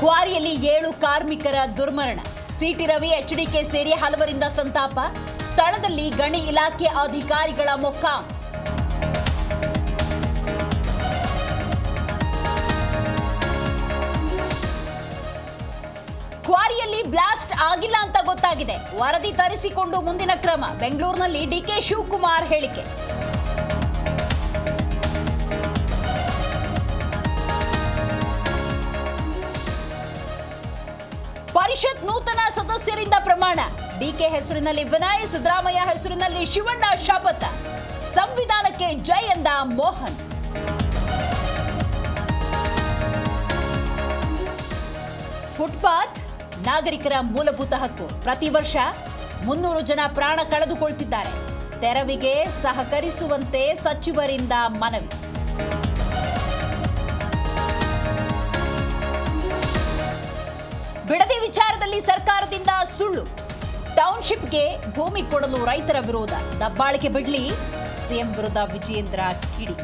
ಕ್ವಾರಿಯಲ್ಲಿ 7 ಕಾರ್ಮಿಕರ ದುರ್ಮರಣ. City Ravi, HDK ಸೇರಿ ಹಲವರಿಂದ ಸಂತಾಪ. ಸ್ಥಳದಲ್ಲಿ ಗಣಿ ಇಲಾಖೆ ಅಧಿಕಾರಿಗಳ ಮೊಕ್ಕಾಂ. ಕ್ವಾರಿಯಲ್ಲಿ ಬ್ಲಾಸ್ಟ್ ಆಗಿಲ್ಲ ಅಂತ ಗೊತ್ತಾಗಿದೆ. ವರದಿ ತರಿಸಿಕೊಂಡು ಮುಂದಿನ ಕ್ರಮ. ಬೆಂಗಳೂರಿನಲ್ಲಿ ಡಿಕೆ ಶಿವಕುಮಾರ್ ಹೇಳಿಕೆ. ಪರಿಷತ್ ನೂತನ ಸದಸ್ಯರಿಂದ ಪ್ರಮಾಣ. ಡಿಕೆ ಹೆಸರಿನಲ್ಲಿ ವಿನಯ್, ಸಿದ್ದರಾಮಯ್ಯ ಹೆಸರಿನಲ್ಲಿ ಶಿವಣ್ಣ ಶಪಥ. ಸಂವಿಧಾನಕ್ಕೆ ಜೈ ಎಂದ ಮೋಹನ್. ಫುಟ್ಪಾತ್ ನಾಗರಿಕರ ಮೂಲಭೂತ ಹಕ್ಕು. ಪ್ರತಿ ವರ್ಷ 300 ಜನ ಪ್ರಾಣ ಕಳೆದುಕೊಳ್ತಿದ್ದಾರೆ. ತೆರವಿಗೆ ಸಹಕರಿಸುವಂತೆ ಸಚಿವರಿಂದ ಮನವಿ. ಬಿಡದಿ ವಿಚಾರದಲ್ಲಿ ಸರ್ಕಾರದಿಂದ ಸುಳ್ಳು. ಟೌನ್ಶಿಪ್ಗೆ ಭೂಮಿ ಕೊಡಲು ರೈತರ ವಿರೋಧ. ದಬ್ಬಾಳಿಕೆ ಬಿಡ್ಲಿ, ಸಿಎಂ ವಿರುದ್ಧ ವಿಜಯೇಂದ್ರ ಕಿಡಿ.